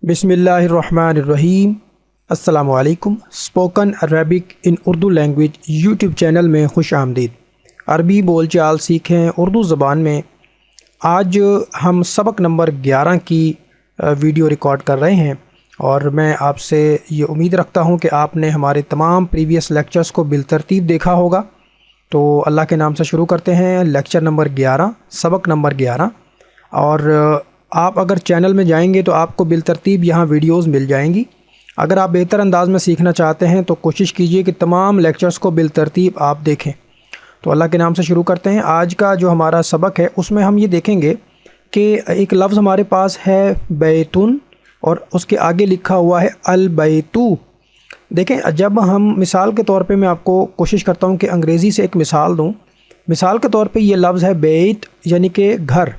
बिस्मिल्लाहिर्रहमानिर्रहीम। अस्सलामु अलैकुम। स्पोकन अरबिक इन उर्दू लैंग्वेज यूट्यूब चैनल में खुश आमदीद। अरबी बोल चाल सीखें उर्दू ज़बान में। आज हम सबक नंबर 11 की वीडियो रिकॉर्ड कर रहे हैं और मैं आपसे ये उम्मीद रखता हूँ कि आपने हमारे तमाम प्रीवियस लेक्चर्स को बिलतरतीब देखा होगा। तो अल्लाह के नाम से शुरू करते हैं। लेक्चर नंबर 11, सबक नंबर 11। और आप अगर चैनल में जाएंगे तो आपको बिलतरतीब यहाँ वीडियोस मिल जाएंगी। अगर आप बेहतर अंदाज में सीखना चाहते हैं तो कोशिश कीजिए कि तमाम लेक्चर्स को बिलतरतीब आप देखें। तो अल्लाह के नाम से शुरू करते हैं। आज का जो हमारा सबक है उसमें हम ये देखेंगे कि एक लफ्ज़ हमारे पास है बैतुन और उसके आगे लिखा हुआ है अल बैतु। देखें, जब हम मिसाल के तौर पे मैं आपको कोशिश करता हूँ कि अंग्रेज़ी से एक मिसाल दूँ। मिसाल के तौर पे ये लफ्ज़ है बैत यानी कि घर,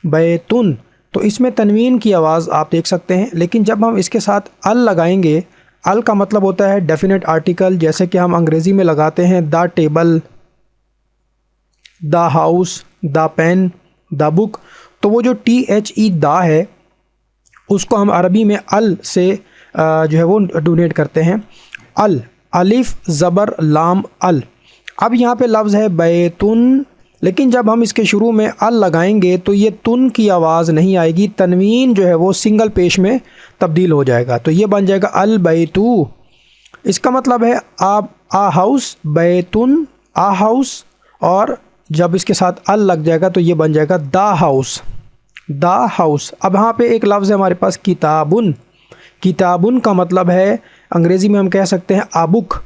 बैतुन, तो इसमें तनवीन की आवाज़ आप देख सकते हैं। लेकिन जब हम इसके साथ अल लगाएंगे, अल का मतलब होता है डेफिनेट आर्टिकल, जैसे कि हम अंग्रेज़ी में लगाते हैं the table, the house, the pen, the book. तो वो जो THE दा है उसको हम अरबी में अल से जो है वो डोनेट करते हैं। अल, अलिफ ज़बर लाम अल। अब यहाँ पे लफ्ज़ है बैतुन, लेकिन जब हम इसके शुरू में अल लगाएंगे तो ये तुन की आवाज़ नहीं आएगी, तनवीन जो है वो सिंगल पेश में तब्दील हो जाएगा। तो ये बन जाएगा अल बैतु। इसका मतलब है आप आ हाउस, बैतुन आ हाउस, और जब इसके साथ अल लग जाएगा तो ये बन जाएगा दा हाउस, दा हाउस। अब यहाँ पे एक लफ्ज़ है हमारे पास किताबुन। किताबुन का मतलब है अंग्रेज़ी में हम कह सकते हैं आबुक,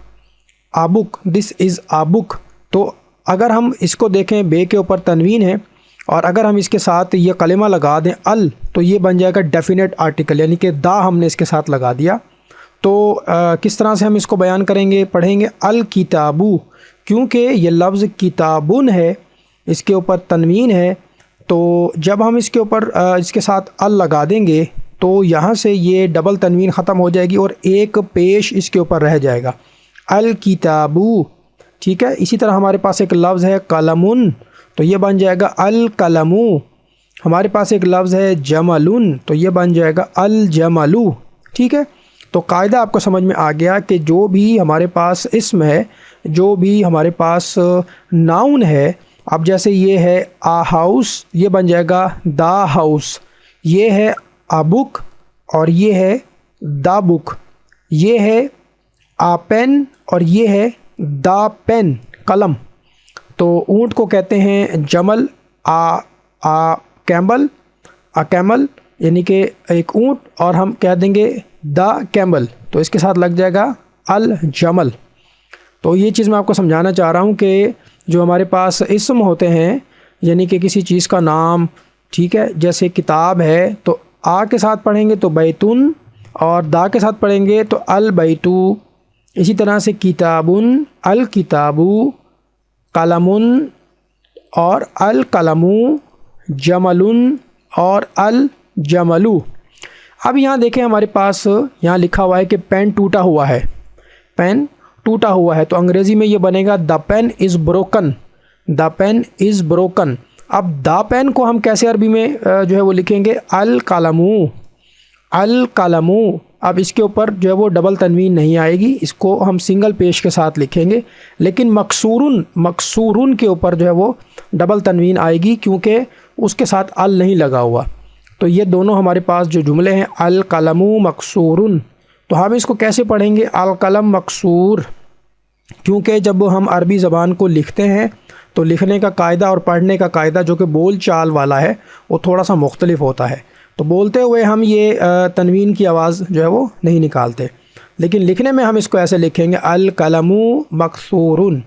आबुक, दिस इज़ आबुक। तो अगर हम इसको देखें, बे के ऊपर तनवीन है और अगर हम इसके साथ ये कलिमा लगा दें अल, तो ये बन जाएगा डेफिनेट आर्टिकल, यानी कि दा हमने इसके साथ लगा दिया। तो किस तरह से हम इसको बयान करेंगे, पढ़ेंगे अल किताबू, क्योंकि ये लफ्ज़ किताबुन है, इसके ऊपर तनवीन है। तो जब हम इसके ऊपर इसके साथ अल लगा देंगे तो यहाँ से ये डबल तनवीन ख़त्म हो जाएगी और एक पेश इसके ऊपर रह जाएगा, अल किताबू। ठीक है। इसी तरह हमारे पास एक लफ्ज़ है कलमुन, तो ये बन जाएगा अल कलमू। हमारे पास एक लफ्ज़ है जमलुन, तो ये बन जाएगा अल जमलू। ठीक है। तो कायदा आपको समझ में आ गया कि जो भी हमारे पास इस्म है, जो भी हमारे पास नाउन है, अब जैसे ये है आ हाउस, ये बन जाएगा दा हाउस। ये है आ बुक और ये है दा बुक। ये है आ पेन और ये है दा पेन, कलम। तो ऊँट को कहते हैं जमल, आ कैमल, आ कैमल यानी कि एक ऊँट, और हम कह देंगे दा कैमल, तो इसके साथ लग जाएगा अल जमल। तो ये चीज़ मैं आपको समझाना चाह रहा हूँ कि जो हमारे पास इस्म होते हैं, यानी कि किसी चीज़ का नाम, ठीक है, जैसे किताब है तो आ के साथ पढ़ेंगे तो बैतुन और दा के साथ पढ़ेंगे तो अल बैतु। इसी तरह से किताबुन, अल किताबु, कलमुन और अल कलमु, जमलुन और अल जमलु। अब यहाँ देखें, हमारे पास यहाँ लिखा हुआ है कि पेन टूटा हुआ है, पेन टूटा हुआ है, तो अंग्रेज़ी में ये बनेगा the pen is broken, the pen is broken. अब द पेन को हम कैसे अरबी में जो है वो लिखेंगे, अल कलमु, अल कलमु। अब इसके ऊपर जो है वो डबल तनवीन नहीं आएगी, इसको हम सिंगल पेश के साथ लिखेंगे। लेकिन मकसूरुन, मकसूरुन के ऊपर जो है वो डबल तनवीन आएगी क्योंकि उसके साथ अल नहीं लगा हुआ। तो ये दोनों हमारे पास जो जुमले हैं अल कलमु मकसूरुन, तो हम इसको कैसे पढ़ेंगे, अल कलम मकसूर। क्योंकि जब हम अरबी ज़बान को लिखते हैं तो लिखने का कायदा और पढ़ने का कायदा जो कि बोल चाल वाला है वो थोड़ा सा मुख्तलिफ होता है। तो बोलते हुए हम ये तनवीन की आवाज़ जो है वो नहीं निकालते, लेकिन लिखने में हम इसको ऐसे लिखेंगे अल कलमु मकसूरुन,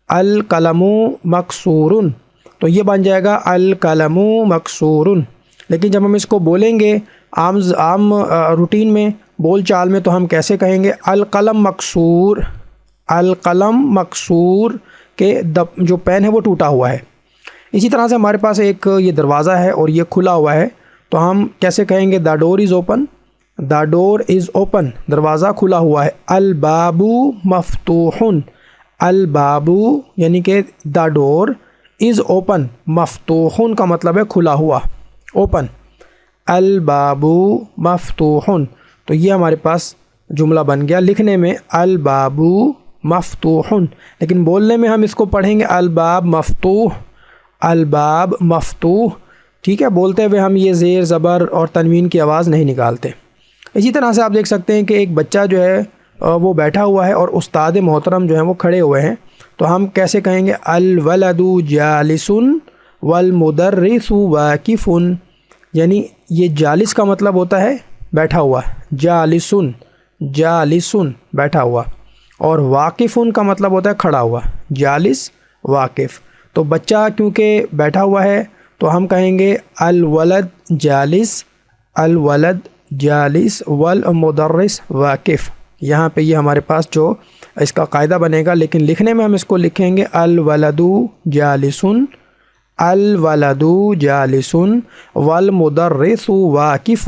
अल कलमु मकसूरुन। तो ये बन जाएगा अल कलमु मकसूरुन। लेकिन जब हम इसको बोलेंगे आम रूटीन में, बोल चाल में, तो हम कैसे कहेंगे, अल कलम मकसूर, अल कलम मकसूर के जो पेन है वो टूटा हुआ है। इसी तरह से हमारे पास एक ये दरवाज़ा है और ये खुला हुआ है, तो हम कैसे कहेंगे, the door is open, the door is open, दरवाज़ा खुला हुआ है। अल बाबू मफ्तूहुन, अल बाबू यानी कि द डोर इज़ ओपन, मफ्तूहुन का मतलब है खुला हुआ, ओपन। البابو مفتوحن، تو یہ ہمارے پاس جملہ بن گیا لکھنے میں البابو مفتوحن، لیکن بولنے میں ہم اس کو پڑھیں گے الباب مفتوح، الباب مفتوح، ٹھیک ہے۔ بولتے ہوئے ہم یہ زیر زبر اور تنوین کی آواز نہیں نکالتے۔ اسی طرح سے آپ دیکھ سکتے ہیں کہ ایک بچہ جو ہے وہ بیٹھا ہوا ہے اور استاد محترم جو ہیں وہ کھڑے ہوئے ہیں، تو ہم کیسے کہیں گے الولد جالس والمدرس واقف، یعنی یہ جالس کا مطلب ہوتا ہے بیٹھا ہوا، جالسن جالسن بیٹھا ہوا، اور واقفن کا مطلب ہوتا ہے کھڑا ہوا، جالس واقف۔ تو بچہ کیونکہ بیٹھا ہوا ہے تو ہم کہیں گے الولد جالس، الولد جالس والمدرس واقف۔ یہاں پہ یہ ہمارے پاس جو اس کا قاعدہ بنے گا، لیکن لکھنے میں ہم اس کو لکھیں گے الولد جالسن، الولد جالسن والمدرس واقف،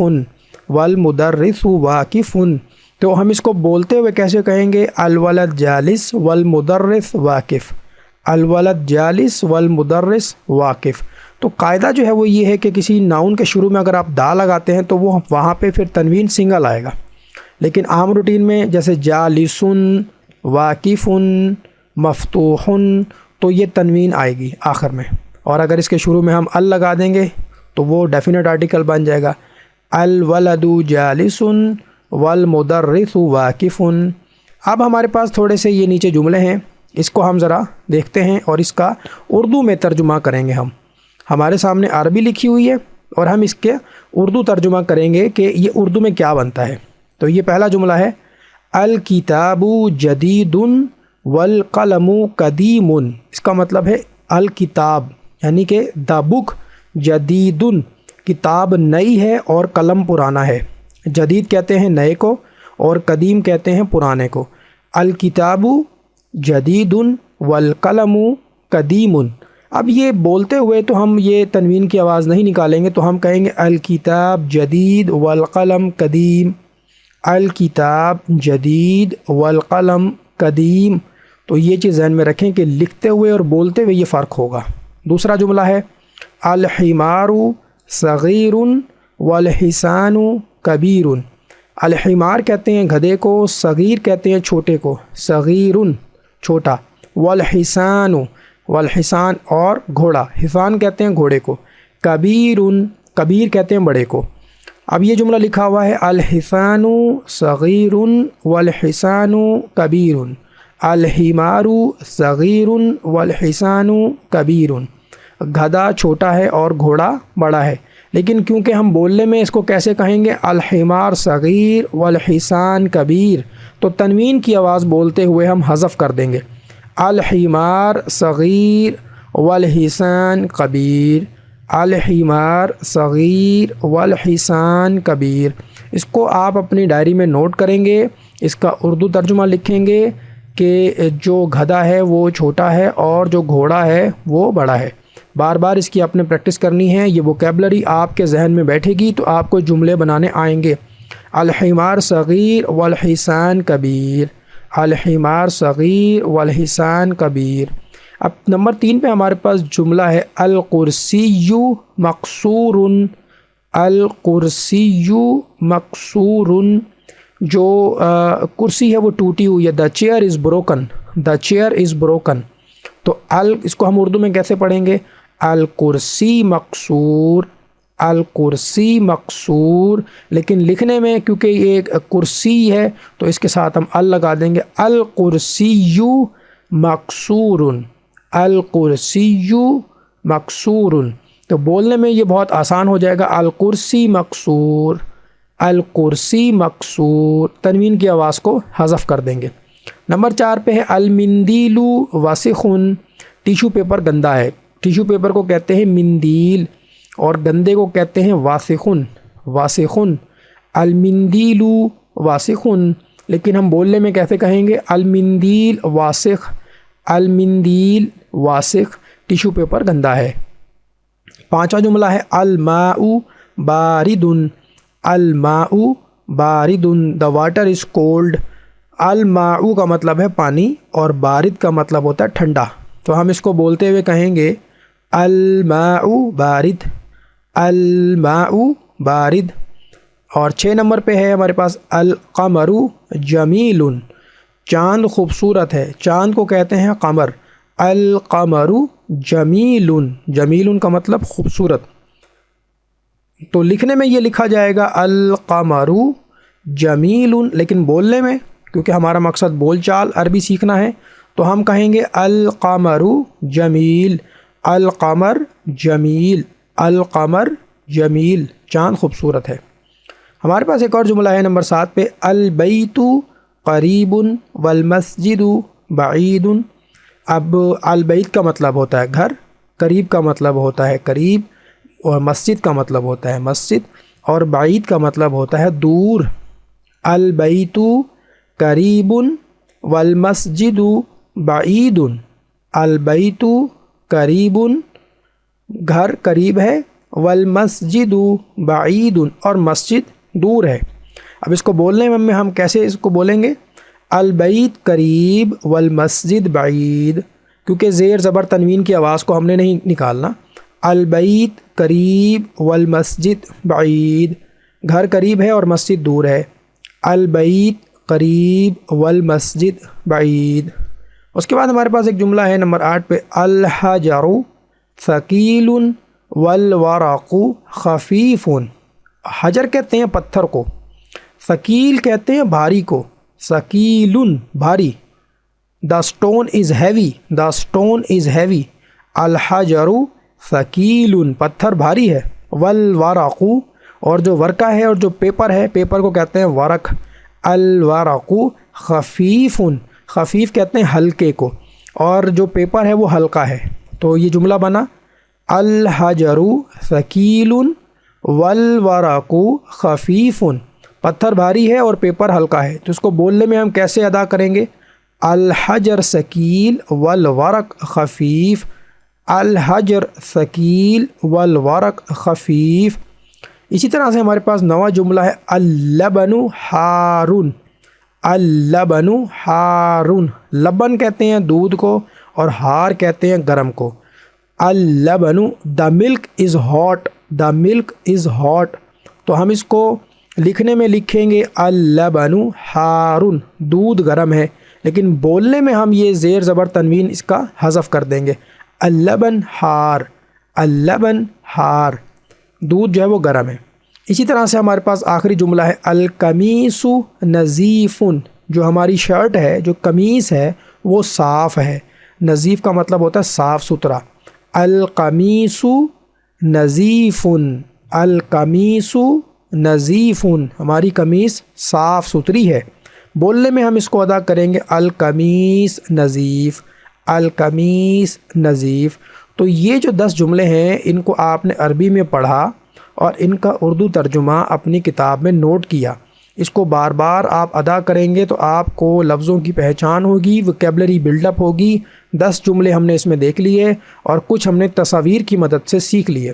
والمدرس واقف۔ تو ہم اس کو بولتے ہوئے کیسے کہیں گے الولد جالس والمدرس واقف، الولد جالس والمدرس واقف۔ تو قاعدہ جو ہے وہ یہ ہے کہ کسی ناؤن کے شروع میں اگر آپ دا لگاتے ہیں تو وہ وہاں پہ پھر تنوین سنگل آئے گا، لیکن عام روٹین میں جیسے جالسن، واقفن، مفتوحن، تو یہ تنوین آئے گی آخر میں، اور اگر اس کے شروع میں ہم ال لگا دیں گے تو وہ ڈیفینٹ آرٹیکل بن جائے گا الولد جالسن والمدرس واقف۔ اب ہمارے پاس تھوڑے سے یہ نیچے جملے ہیں، اس کو ہم ذرا دیکھتے ہیں اور اس کا اردو میں ترجمہ کریں گے۔ ہمارے سامنے عربی لکھی ہوئی ہے اور ہم اس کے اردو ترجمہ کریں گے کہ یہ اردو میں کیا بنتا ہے۔ تو یہ پہلا جملہ ہے الکتاب جدید والقلم قدیم، اس کا مطلب ہے الکتاب یعنی کہ دا بک، جدید کتاب نئی ہے اور قلم پرانا ہے۔ جدید کہتے ہیں نئے کو اور قدیم کہتے ہیں پرانے کو۔ الکتاب جدید والقلم قدیم۔ اب یہ بولتے ہوئے تو ہم یہ تنوین کی آواز نہیں نکالیں گے، تو ہم کہیں گے الکتاب جدید والقلم قدیم، الکتاب جدید والقلم قدیم۔ تو یہ چیز ذہن میں رکھیں کہ لکھتے ہوئے اور بولتے ہوئے یہ فرق ہوگا۔ دوسرا جملہ ہے الحمار صغیر والحصان کبیر۔ الحمار کہتے ہیں گدھے کو، صغیر کہتے ہیں چھوٹے کو، صغیر چھوٹا، والحصان والحصان اور گھوڑا، حصان کہتے ہیں گھوڑے کو، کبیر کبیر کہتے ہیں بڑے کو۔ اب یہ جملہ لکھا ہوا ہے الحصان صغیر والحصان کبیر، الحمار صغیر والحصان کبیر۔ گدھا چھوٹا ہے اور گھوڑا بڑا ہے، لیکن کیونکہ ہم بولنے میں اس کو کیسے کہیں گے الحمار صغیر والحصان کبیر، تو تنوین کی آواز بولتے ہوئے ہم حذف کر دیں گے الحمار صغیر والحصان کبیر، الحمار صغیر والحصان کبیر۔ اس کو آپ اپنی ڈائری میں نوٹ کریں گے، اس کا اردو ترجمہ لکھیں گے کہ جو گدھا ہے وہ چھوٹا ہے اور جو گھوڑا ہے وہ بڑا ہے۔ بار بار اس کی آپ نے پریکٹس کرنی ہے، یہ ووکیبلری آپ کے ذہن میں بیٹھے گی تو آپ کو جملے بنانے آئیں گے۔ الحمار صغیر والحصان کبیر، الحمار صغیر والحصان کبیر۔ اب نمبر 3 پہ ہمارے پاس جملہ ہے الکرسی مکسور، الکرسی مکسور، جو کرسی ہے وہ ٹوٹی ہوئی ہے، the chair is broken, the chair is broken. تو اس کو ہم اردو میں کیسے پڑھیں گے الکرسی مکسور، الکرسی مکسور، لیکن لکھنے میں کیونکہ یہ ایک کرسی ہے تو اس کے ساتھ ہم ال لگا دیں گے الکرسی مکسور، الکرسی مکسور۔ تو بولنے میں یہ بہت آسان ہو جائے گا الکرسی مکسور، الکرسی مکسور، تنوین کی آواز کو حذف کر دیں گے۔ نمبر 4 پہ ہے المندیل وسخ، ٹیشو پیپر گندا ہے۔ ٹیشو پیپر کو کہتے ہیں مندیل اور گندے کو کہتے ہیں واسخن، واسخن، المندیل واسخن، لیکن ہم بولنے میں کیسے کہیں گے المندیل واسخ، المندیل واسخ، ٹیشو پیپر گندا ہے۔ 5واں جملہ ہے الماء بارد، الماء بارد، دا واٹر از کولڈ۔ الماء کا مطلب ہے پانی اور بارد کا مطلب ہوتا ہے ٹھنڈا، تو ہم اس کو بولتے ہوئے کہیں گے الماء بارد، الماء बारिद। और 6 नंबर पे है हमारे पास अल-क़मरु जमीलुन, चाँद खूबसूरत है, चाँद को कहते हैं क़मर। अल-क़मरु जमीलुन, जमीलुन का मतलब खूबसूरत। तो लिखने में ये लिखा जाएगा अल-क़मरु जमीलुन, लेकिन बोलने में, क्योंकि हमारा मकसद बोलचाल अरबी सीखना है, तो हम कहेंगे अल-क़मरु जमील, अल-क़मर जमील, अल-क़मर जमील, चाँद खूबसूरत है। हमारे पास एक और जुमला है नंबर 7 पे, अल-बैतु क़रीबुन वल मस्जिदु बईदुन। अब अल-बैत का मतलब होता है घर, करीब का मतलब होता है करीब, और मस्जिद का मतलब होता है मस्जिद, और बईद का मतलब होता है दूर। अल-बैतु क़रीबुन वल मस्जिदु बईदुन, अल-बैतु क़रीबुन, घर करीब है, वल मस्जिदु बईदुन, और मस्जिद दूर है। अब इसको बोलने में हम कैसे इसको बोलेंगे, अल-बैत करीब वल मस्जिद बईद, क्योंकि ज़ेर ज़बर तनवीन की आवाज़ को हमने नहीं निकालना। अल-बैत करीब वल मस्जिद बईद, घर करीब है और मस्जिद दूर है। अल-बैत करीब वल मस्जिद बईद। उसके बाद हमारे पास एक जुमला है नंबर 8 पे, अल-हजरु सकीलुन वल वरक़ु खफ़ीफ़ुन। हजर कहते हैं पत्थर को, सकील कहते हैं भारी को, सकीलुन भारी। The stone is heavy, the stone is heavy. अल-हजरु सकीलुन, पत्थर भारी है। वल वरक़ु, और जो वर्का है और जो पेपर है, पेपर को कहते हैं वरक। अल वरक़ु खफ़ीफ़ुन, खफ़ीफ़ कहते हैं हल्के को, और जो पेपर है वो हल्का है। तो ये जुमला बना, अल हजरु सकीलुन वल वरक़ु खफ़ीफ़ुन, पत्थर भारी है और पेपर हल्का है। तो इसको बोलने में हम कैसे अदा करेंगे, अल हजर सकील वल वरक़ खफ़ीफ़, अल हजर सकील वल वरक़ खफ़ीफ़। इसी तरह से हमारे पास नवा जुमला है, अल-लबनु हारुन, अल-लबनु हारुन। लबन कहते हैं दूध को, और हार कहते हैं गरम को। अल-लबनु, the milk is hot, the milk is hot. तो हम इसको लिखने में लिखेंगे अल-लबनु हारुन, दूध गरम है, लेकिन बोलने में हम ये ज़ेर ज़बर तनवीन इसका हज़फ कर देंगे। अल-लबन हार, अल-लबन हार, दूध जो है वो गर्म है। इसी तरह से हमारे पास आखिरी जुमला है, अल-कमीसु नज़ीफ़ुन, जो हमारी शर्ट है, जो कमीज़ है वो साफ़ है। नज़ीफ़ का मतलब होता है साफ़ सुथरा। अल-कमीसु नज़ीफ़ुन, अल-कमीसु नज़ीफ़ुन, हमारी कमीज़ साफ़ सुथरी है। बोलने में हम इसको अदा करेंगे अल-कमीस नज़ीफ़, अल-कमीस नज़ीफ़। तो ये जो 10 जुमले हैं, इनको आपने अरबी में पढ़ा और इनका उर्दू तर्जुमा अपनी किताब में नोट किया। इसको बार बार आप अदा करेंगे तो आपको लफ्ज़ों की पहचान होगी, वोकैबुलरी बिल्डअप होगी। 10 जुमले हमने इसमें देख लिए और कुछ हमने तस्वीर की मदद से सीख लिए।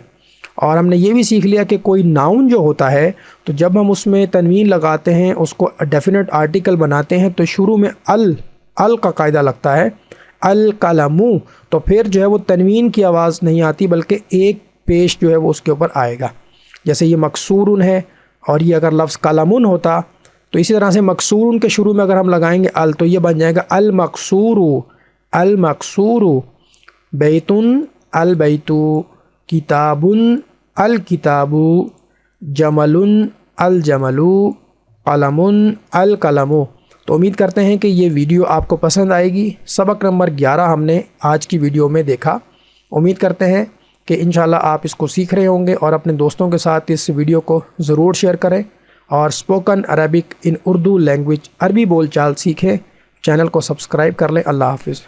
और हमने ये भी सीख लिया कि कोई नाउन जो होता है, तो जब हम उसमें तनवीन लगाते हैं, उसको डेफिनेट आर्टिकल बनाते हैं, तो शुरू में अल का कायदा लगता है, अल कलमु, तो फिर जो है वो तनवीन की आवाज़ नहीं आती, बल्कि एक पेश जो है वो उसके ऊपर आएगा। जैसे ये मकसूरुन है, और ये अगर लफ्ज़ कलमुन होता तो इसी तरह से मकसूरुन के शुरू में अगर हम लगाएंगे अल, तो ये बन जाएगा अल मकसूरु, अल मकसूरु। बैतुन अल बैतु, किताबुन अल किताबु, जमलुन अल जमलु, कलमुन अल कलमु। तो उम्मीद करते हैं कि ये वीडियो आपको पसंद आएगी। सबक नंबर 11 हमने आज की वीडियो में देखा। उम्मीद करते हैं कि इंशाल्लाह आप इसको सीख रहे होंगे और अपने दोस्तों के साथ इस वीडियो को ज़रूर शेयर करें और स्पोकन अरबिक इन उर्दू लैंग्वेज, अरबी बोलचाल सीखें। चैनल को सब्सक्राइब कर लें। अल्लाह हाफ़िज़।